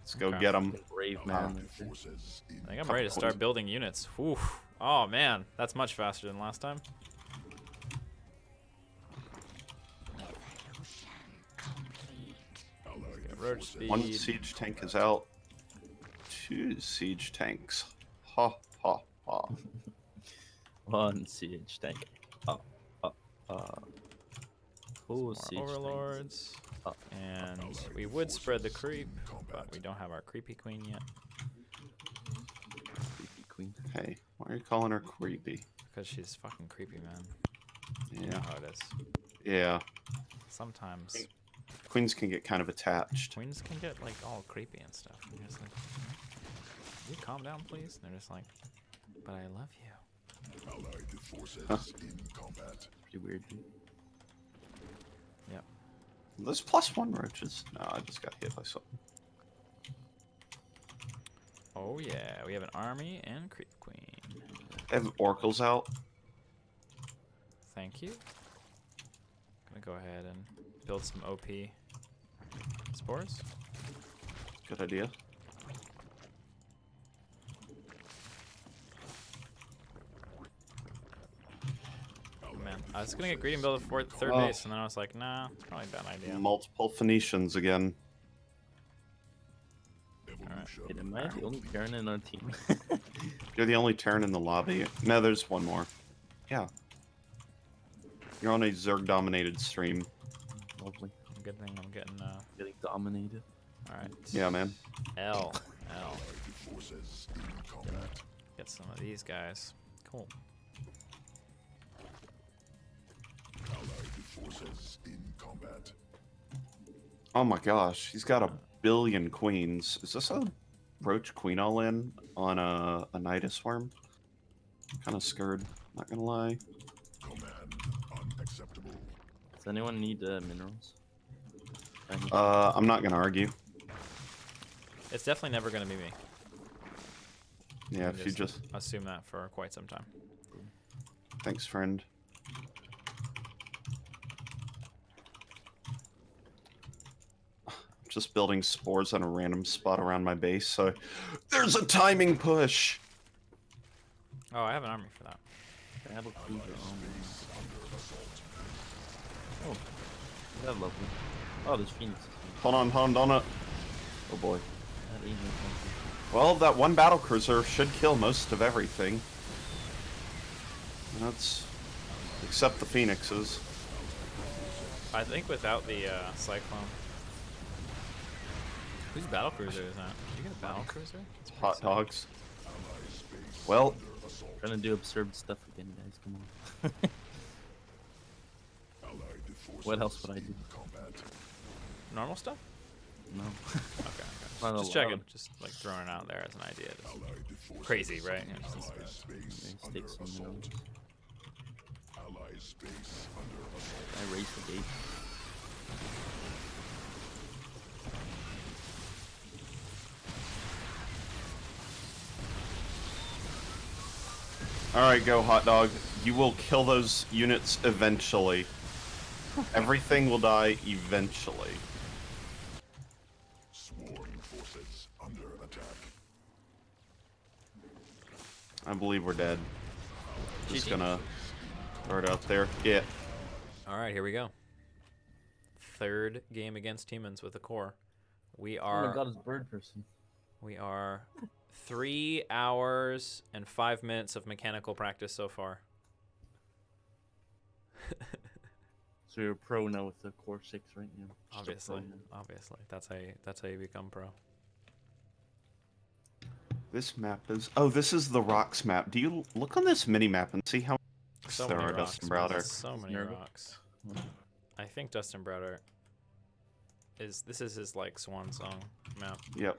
S4: Let's go
S1: Okay.
S4: get them.
S2: Brave
S3: Allied
S2: man. right there.
S3: forces in
S1: I think I'm ready to start building units. Oof. Oh man, that's much faster than last time.
S3: Allied
S1: Get roach
S3: forces.
S1: speed.
S4: One siege tank is out. Two siege tanks. Ha ha ha.
S2: One siege tank. Cool
S1: More
S2: siege tanks.
S1: overlords.
S2: Oh.
S1: And we would spread the creep, but we don't have our creepy queen yet
S2: Creepy queen.
S4: Hey, why are you calling her creepy?
S1: because she's fucking creepy, man. You know
S4: Yeah.
S1: how it is.
S4: Yeah.
S1: Sometimes
S4: Queens can get kind of attached.
S1: queens can get like all creepy and stuff. And you're just like, "Can you calm down, please?" And they're just like, "But I love you."
S3: Allied forces in combat.
S2: Pretty weird, dude.
S1: Yep.
S4: There's +1 roaches. No, I just got hit by something.
S1: Oh yeah, we have an army and creep queen.
S4: They have oracles out.
S1: Thank you. Gonna go ahead and build some OP spores.
S4: Good idea.
S1: Oh man, I was gonna get greedy and build a third
S4: Oh.
S1: base, and then I was like, nah, it's probably a bad idea.
S4: Multiple Phoenicians again.
S3: Evolution.
S2: Wait, am I the only Karen in our team?
S4: You're the only turn in the lobby. No, there's one more. Yeah. You're on a Zerg dominated stream.
S2: Lovely.
S1: Good thing I'm getting.
S2: Getting dominated.
S1: All right.
S4: Yeah, man.
S1: L.
S3: Allied forces in combat.
S1: Get some of these guys. Cool.
S3: Allied forces in combat.
S4: Oh my gosh, he's got 1,000,000,000 queens. Is this a roach queen all in on a Nidus worm? Kind of scared, not gonna lie.
S3: Command unacceptable.
S2: Does anyone need minerals? I need-
S4: I'm not gonna argue.
S1: It's definitely never gonna be me.
S4: Yeah,
S1: I'm
S4: if you just
S1: assume that for quite some time.
S4: thanks, friend. Just building spores on a random spot around my base, so there's a timing push.
S1: Oh, I have an army for that.
S2: I have a cruiser on me. Oh, that's lovely. Oh, there's phoenixes.
S4: Hold on, oh boy.
S2: That Asian country.
S4: Well, that one battle cruiser should kill most of everything. That's except the phoenixes.
S1: I think without the cyclone. Whose battle cruiser is that? Did you get a battle cruiser? That's pretty
S4: Hot
S1: sick.
S4: dogs. Well,
S2: Trying to do absurd stuff again, guys. Come on.
S3: Allied forces
S2: What else would I do?
S3: in combat.
S1: Normal stuff?
S2: No.
S1: Okay.
S2: Not
S1: Just
S2: allowed.
S1: checking. Just like throwing it out there as an idea. Just
S3: Allied forces.
S1: crazy, right? Yeah, just-
S3: Allied space
S2: Okay,
S3: under
S2: stick some
S3: assault.
S2: minerals.
S3: Allied space under assault.
S2: I raised the gate.
S4: alright, go hot dog. You will kill those units eventually. Everything will die eventually.
S3: Sworn forces under attack.
S4: I believe we're dead. Just
S1: GG.
S4: gonna throw it out there. Yeah.
S1: All right, here we go. Third game against humans with a core. We
S2: Oh
S1: are
S2: my god, it's bird person.
S1: we are 3 hours and 5 minutes of mechanical practice so far.
S2: So you're a pro now with the Core 6, right? You're just a
S1: Obviously,
S2: pro now.
S1: obviously, that's how you become pro.
S4: This map is. Oh, this is the rocks map. Do you look on this mini map and see how
S1: So
S4: there
S1: many
S4: are,
S1: rocks,
S4: Dustin
S1: man,
S4: Browder?
S1: so many
S2: Nervous?
S1: rocks. I think Dustin Browder this is his like swan song map.
S4: Yep.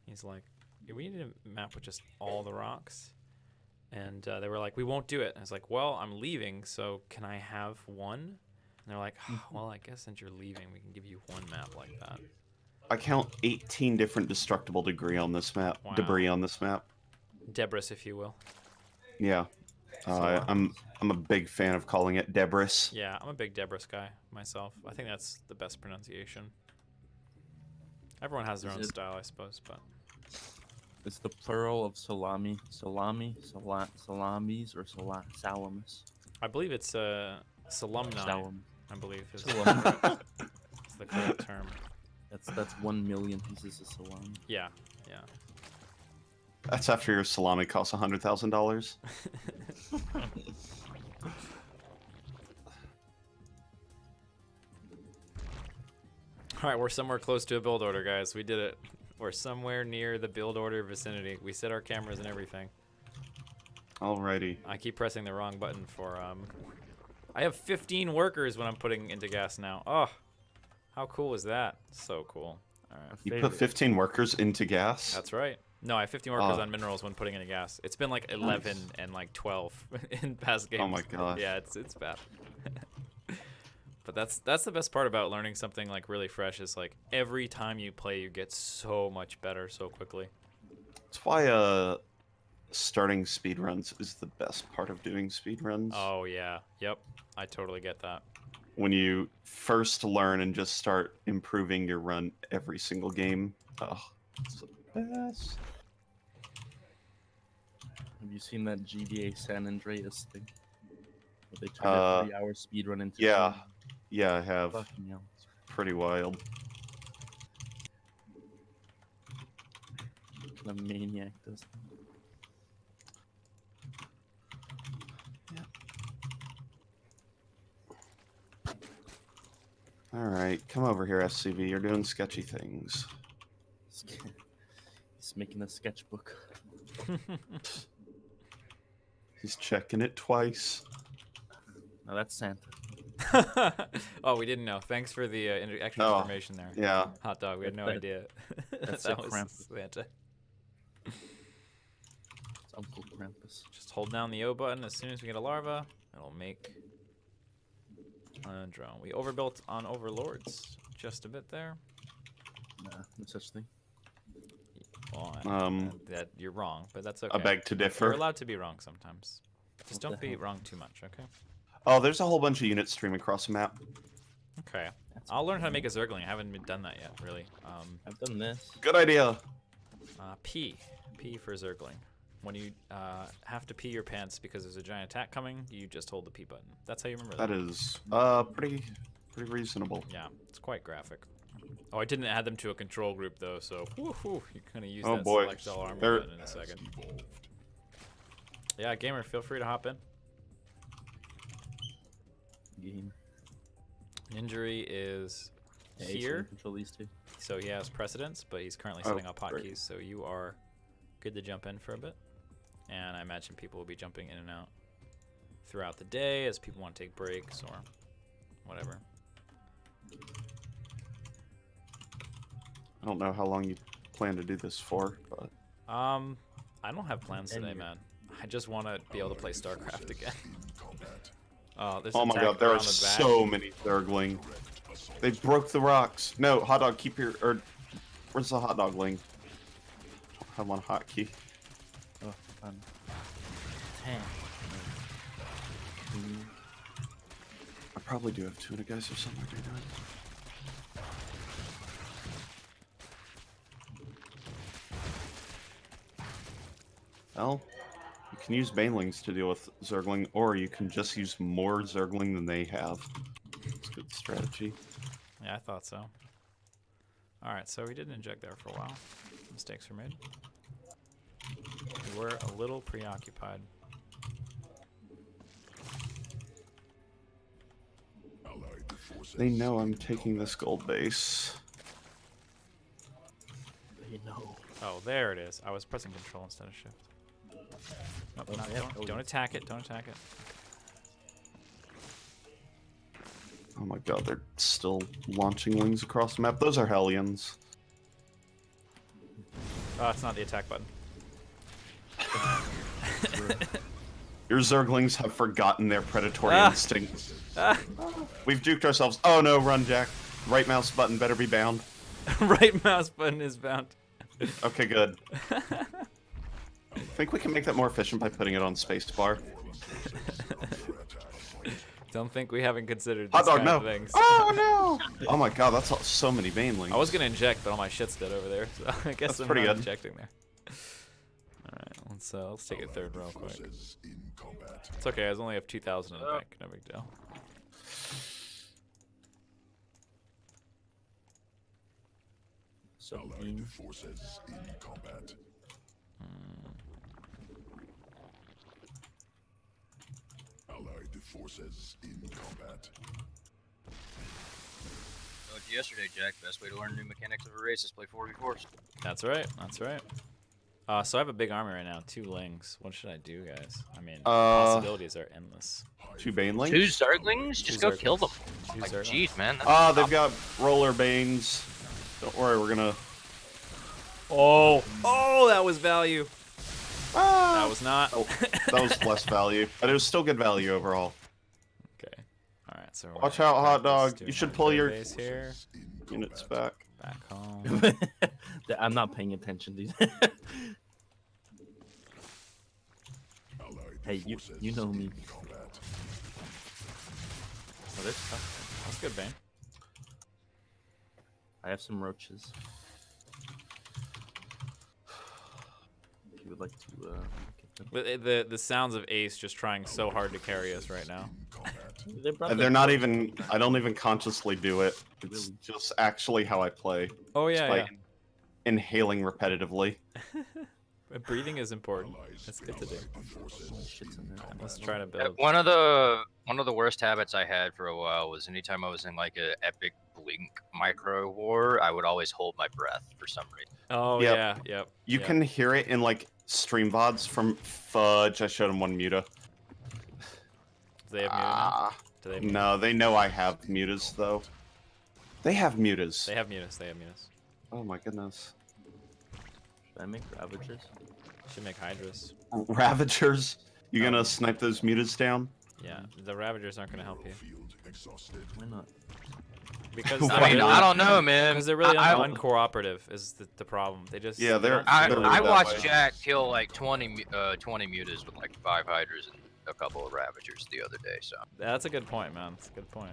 S1: He's like, "Yeah, we need a map with just all the rocks," and they were like, "We won't do it." And I was like, "Well, I'm leaving, so can I have one?" And they're like, "Well, I guess since you're leaving, we can give you one map like that."
S4: I count 18 different destructible debris on this map.
S1: Wow.
S4: Debris on this map.
S1: Debris, if you will.
S4: Yeah. I'm a big fan of calling it debris.
S1: Yeah, I'm a big Debris guy myself. I think that's the best pronunciation. Everyone has their
S2: Is
S1: own
S2: it-
S1: style, I suppose, but
S2: It's the plural of salami, salamis, or salamis.
S1: I believe it's Salumni.
S2: Salam.
S1: I believe is
S2: Salami.
S1: it's the correct term.
S2: That's 1 million pieces of salami.
S1: Yeah, yeah.
S4: That's after your salami costs $100,000.
S1: All right, we're somewhere close to a build order, guys. We did it. We're somewhere near the build order vicinity. We set our cameras and everything.
S4: Alrighty.
S1: I keep pressing the wrong button for I have 15 workers when I'm putting into gas now. Oh, how cool is that? So cool. All right.
S4: You put 15 workers into gas?
S1: That's right. No, I have 15 workers
S4: Oh.
S1: on minerals when putting into gas. It's been like 11 and like 12 in past games.
S4: Oh my gosh.
S1: Yeah, it's bad. But that's the best part about learning something like really fresh is like every time you play you get so much better so quickly.
S4: That's why starting speedruns is the best part of doing speedruns.
S1: Oh yeah. Yep. I totally get that.
S4: When you first learn and just start improving your run every single game. Oh, it's the best.
S2: Have you seen that GDA San Andreas thing? Where they turned a 3-hour speedrun into
S4: Yeah.
S2: 2.
S4: Yeah, I have.
S2: Fucking hell. It's
S4: Pretty wild.
S2: kind of maniac does that.
S4: Alright, come over here, SCV. You're doing sketchy things.
S2: He's making a sketchbook.
S4: He's checking it twice.
S2: Now that's Santa.
S1: Oh, we didn't know. Thanks for the extra
S4: Oh.
S1: information there.
S4: Yeah.
S1: Hot dog, we had no
S2: That-
S1: idea.
S2: that's
S1: that
S2: a
S1: was
S2: Krampus.
S1: Santa.
S2: It's Uncle Krampus.
S1: Just hold down the O button as soon as we get a larva. It'll make a drone. We overbuilt on overlords just a bit there.
S2: Nah, no such thing.
S1: Well, that you're wrong, but that's okay.
S4: I beg to
S1: You're
S4: differ.
S1: allowed to be wrong sometimes. Just
S2: What
S1: don't
S2: the
S1: be
S2: hell?
S1: wrong too much, okay?
S4: Oh, there's a whole bunch of units streaming across the map.
S1: Okay. I'll learn how to make a Zergling. I haven't done that yet, really.
S2: I've done this.
S4: Good idea.
S1: P for Zergling. When you have to pee your pants because there's a giant attack coming, you just hold the P button. That's how you remember that.
S4: That is pretty reasonable.
S1: Yeah, it's quite graphic. Oh, I didn't add them to a control group though, so woohoo, you're gonna use
S4: Oh
S1: that
S4: boy.
S1: select all armor
S4: They're-
S1: button in a second.
S3: Evolved.
S1: Yeah, gamer, feel free to hop in.
S2: Game.
S1: Injury is
S2: Yeah, you should
S1: here,
S2: control these two.
S1: so he has precedence, but he's currently
S4: Oh,
S1: setting up
S4: great.
S1: hotkeys, so you are good to jump in for a bit. And I imagine people will be jumping in and out throughout the day as people want to take breaks or whatever.
S4: I don't know how long you plan to do this for, but
S1: I don't have plans today, man. I just want to be able to play StarCraft again.
S3: Combat.
S1: Oh, there's
S4: oh
S1: an
S4: my
S1: attack
S4: god, there
S1: around
S4: are
S1: the back.
S4: so many Zergling. They broke the rocks. No, hot dog, keep your where's the hot dog ling? I want a hotkey.
S2: Oh, fun. 10.
S4: probably do have tuna guys or something like that. Well, you can use banelings to deal with Zergling, or you can just use more Zergling than they have. It's a good strategy.
S1: Yeah, I thought so. Alright, so we did inject there for a while. Mistakes were made. We were a little preoccupied.
S4: They know I'm taking this gold base.
S2: They know.
S1: Oh, there it is. I was pressing control instead of shift. Nope,
S2: Oh,
S1: not,
S2: yeah.
S1: don't attack it. Don't attack it.
S4: Oh my god, they're still launching wings across the map. Those are Hellions.
S1: Oh, it's not the attack button.
S4: Your Zerglings have forgotten their predatory
S1: Ah.
S4: instincts.
S1: Ah.
S4: We've duked ourselves. Oh no, run, Jack. Right mouse button better be bound.
S1: Right mouse button is bound.
S4: Okay, good. I think we can make that more efficient by putting it on spacebar.
S1: Don't think we haven't considered
S4: Hot
S1: these
S4: dog,
S1: kind
S4: no.
S1: of things.
S4: Oh no! Oh my god, that's so many banelings.
S1: I was gonna inject, but all my shit's dead over there, so I guess
S4: That's
S1: I'm
S4: pretty
S1: not
S4: good.
S1: injecting there. Alright, let's take a third row quick.
S3: Forces in combat.
S1: It's okay, I only have 2,000 in the bank, no big deal.
S3: Allied forces in combat. Allied forces in combat.
S5: Like yesterday, Jack, best way to learn new mechanics of a race is play 4v4s.
S1: That's right, that's right. So I have a big army right now, 2 lings. What should I do, guys? I mean, possibilities are endless.
S4: 2 banelings?
S5: 2 Zerglings? Just go kill them.
S1: Two
S5: Like,
S1: Zerglings.
S5: jeez, man.
S4: Ah, they've got roller banes. Don't worry, we're gonna...
S1: Oh! Oh, that was value!
S4: Ah!
S1: That was not.
S4: Oh, that was less value, but it was still good value overall.
S1: Okay. Alright, so we're
S4: Watch
S1: gonna
S4: out, hot
S1: practice
S4: dog.
S1: doing
S4: You should
S1: my
S4: pull
S1: third
S4: your
S1: base here.
S4: units back.
S1: Back home.
S2: I'm not paying attention, dude.
S3: Allied
S2: Hey, you
S3: forces
S2: know me.
S3: in combat.
S1: Oh, that's tough. That's good, Bane.
S2: I have some roaches. If you would like to get them.
S1: The sounds of Ace just trying so hard to carry us right now.
S2: They brought
S4: And
S2: the
S4: they're not
S2: roaches.
S4: even... I don't even consciously do it. It's
S2: Really?
S4: just actually how I play.
S1: Oh
S4: Just
S1: yeah,
S4: by
S1: yeah.
S4: inhaling repetitively.
S1: But breathing is important. That's good to do.
S2: Shit's in there.
S1: Let's try to build.
S5: One of the worst habits I had for a while was anytime I was in like a epic blink micro war, I would always hold my breath for some reason.
S1: Oh
S4: Yep.
S1: yeah, yep.
S4: You
S1: yep.
S4: can hear it in, like, stream VODs from Fudge. I showed him one muta.
S1: Do they have mutas now? Do they have mutas?
S4: No, they know I have mutas, though. They have mutas.
S1: They have mutas. They have mutas.
S4: Oh my goodness.
S2: Should I make Ravagers?
S1: Should make Hydras.
S4: Ravagers? You gonna snipe those mutas down?
S1: Yeah, the Ravagers aren't gonna help you
S3: Field exhausted.
S2: Why not?
S1: because
S4: Why
S5: I mean,
S4: not?
S5: I don't know, man.
S1: Because they're really
S5: I,
S1: uncooperative is the problem. They just
S4: Yeah, they're-
S5: I,
S4: They're
S5: I
S4: that
S5: watched
S4: way.
S5: Jack kill like 20 mutas with like 5 hydras and a couple of ravagers the other day. So
S1: That's a good point, man. That's a good point.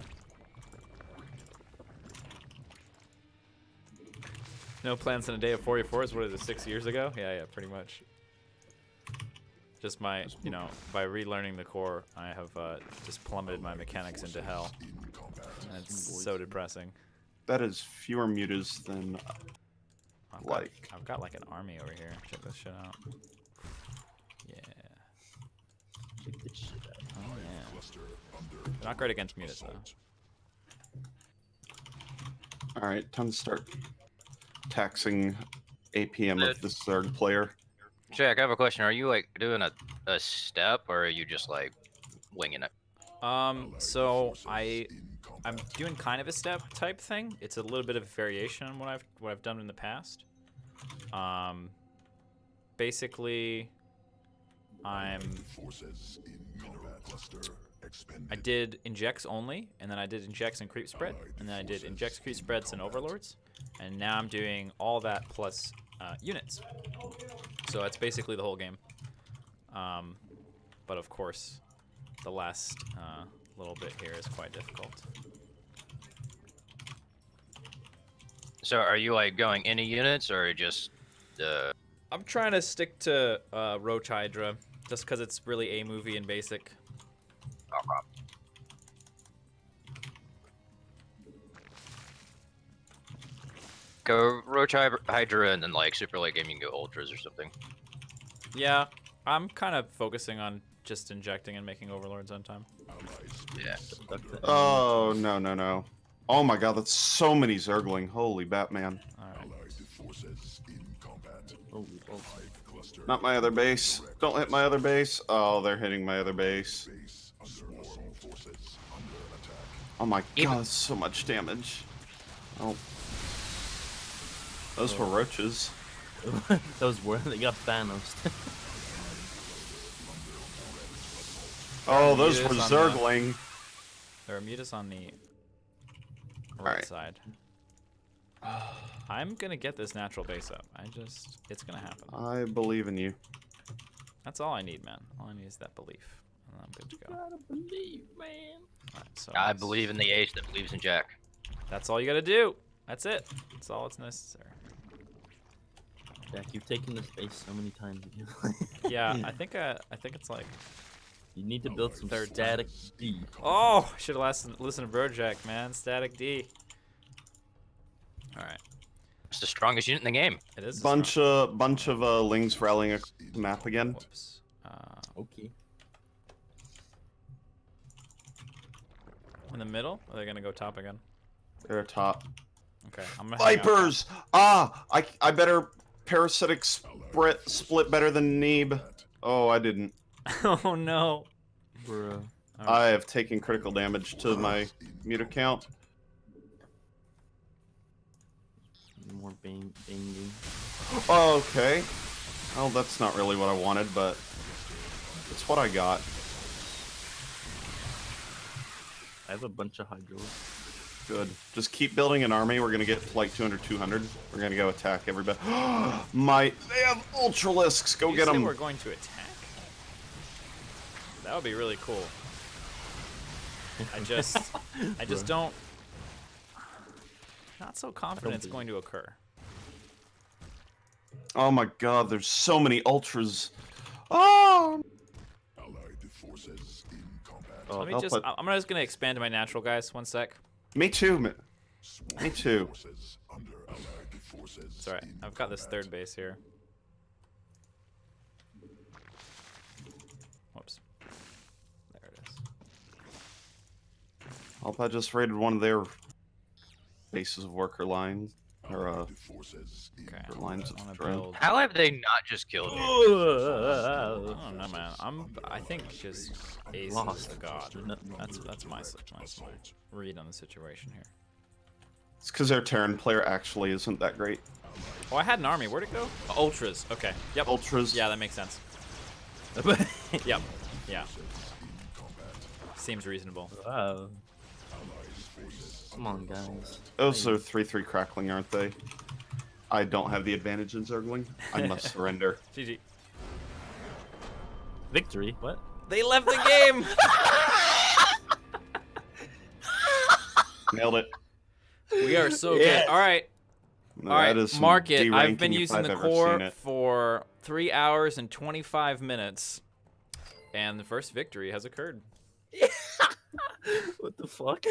S1: No plans in a day of 44s. What is it? 6 years ago? Yeah, yeah, pretty much. Just my, by relearning the core, I have just plummeted my mechanics into hell,
S3: In combat.
S1: and it's so depressing.
S4: That is fewer mutas than...
S1: I've got like an army over here. Check this shit out. Yeah.
S2: Check this shit out.
S1: Oh yeah.
S3: Cluster under
S1: They're not great against mutas though.
S3: assault.
S4: Alright, time to start taxing APM of this Zerg player.
S5: Jack, I have a question. Are you like doing a step, or are you just like winging it?
S1: So
S3: Forces in
S1: I'm
S3: combat.
S1: doing kind of a step type thing. It's a little bit of variation on what I've done in the past. Basically, I'm
S3: Forces in combat. Cluster expended.
S1: I did injects only, and then I did injects and creep spread, and then I did injects, creep spreads, and overlords, and now I'm doing all that plus units. So that's basically the whole game. But of course, the last little bit here is quite difficult.
S5: So are you like going any units or just
S1: I'm trying to stick to Roach Hydra just because it's really a movie and basic.
S5: go Roach Hydra and then like super late game you can go Ultras or something?
S1: Yeah, I'm kind of focusing on just injecting and making overlords on time.
S5: Yeah.
S4: Oh, no, no, no. Oh my god, that's so many Zergling. Holy Batman.
S1: All right.
S3: Allied forces in combat.
S2: Oh, oh.
S3: Hive cluster.
S4: Not my other base. Don't hit my other base. Oh, they're hitting my other base.
S3: Base under assault forces under attack.
S4: Oh my
S5: Even-
S4: god, so much damage. Oh. Those were roaches.
S2: Those were they got Thanos.
S4: Oh, those were
S1: Mutas on the-
S4: Zergling.
S1: There are mutas on the right
S4: Alright.
S1: side. I'm gonna get this natural base up. It's gonna happen.
S4: I believe in you.
S1: That's all I need, man. All I need is that belief, and I'm good to go.
S2: Gotta believe, man.
S1: Alright, so
S5: I believe in the ace that believes in Jack.
S1: That's all you gotta do. That's it. That's all that's necessary.
S2: Jack, you've taken this base so many times.
S1: Yeah, I think it's like.
S2: You need to build some
S1: Third
S2: static D.
S1: Oh, should have listened to Brojack, man. Static D. All right,
S5: It's the strongest unit in the game.
S1: it is. a
S4: Bunch of lings rallying a map again.
S1: Whoops.
S2: Okay.
S1: In the middle? Or are they gonna go top again?
S4: They're top.
S1: Okay, I'm gonna. hang out.
S4: Vipers! Ah! I better parasitic split better than Neeb. Oh, I didn't.
S1: Oh no.
S2: Bruh.
S1: All
S4: I
S1: right.
S4: have taken critical damage to my meter count.
S2: More banging.
S4: Okay. Well, that's not really what I wanted, but it's what I got.
S2: I have a bunch of hydros.
S4: Good. Just keep building an army. We're gonna get to like 200. We're gonna go attack everybody. They have Ultralisks. Go
S1: You
S4: get
S1: say
S4: them.
S1: We're going to attack. That would be really cool. I just don't. Not so confident it's going to occur.
S4: Oh my god, there's so many Ultras. Oh!
S3: Allied forces in combat.
S2: Oh,
S1: Let me
S4: I'll
S1: just.
S4: put-
S1: I'm just gonna expand my natural guys. 1 sec.
S4: Me too. Me
S3: Swarm
S4: too.
S3: Forces under allied forces.
S1: It's alright.
S3: in
S1: I've got this
S3: combat.
S1: third base here. Whoops. There it is.
S4: Hope I just raided one of their bases of worker lines. Or
S3: Allied forces in
S1: Okay.
S4: Or lines
S1: I'm
S4: of
S1: gonna
S4: drone.
S1: build.
S5: How have they not just killed me?
S1: I don't know, man. I think just Ace is the god. That's my read on the situation here.
S4: It's because their Terran player actually isn't that great.
S1: Oh, I had an army. Where'd it go? Oh, Ultras. Okay. Yep.
S4: Ultras.
S1: Yeah, that makes sense. Yep. Yeah. Seems reasonable.
S2: Wow. Come on, guys.
S4: Those are 3/3 crackling, aren't they? I don't have the advantage in Zergling. I must surrender.
S1: GG.
S2: Victory? What?
S1: They left the game.
S4: Nailed it.
S1: We are so
S2: Yes.
S1: good. All right.
S4: No,
S1: All right.
S4: that is some
S1: Mark it. I've
S4: de-ranking
S1: been
S4: if
S1: using
S4: I've
S1: the
S4: ever seen
S1: core
S4: it.
S1: for 3 hours and 25 minutes, and the first victory has occurred.
S2: What the fuck?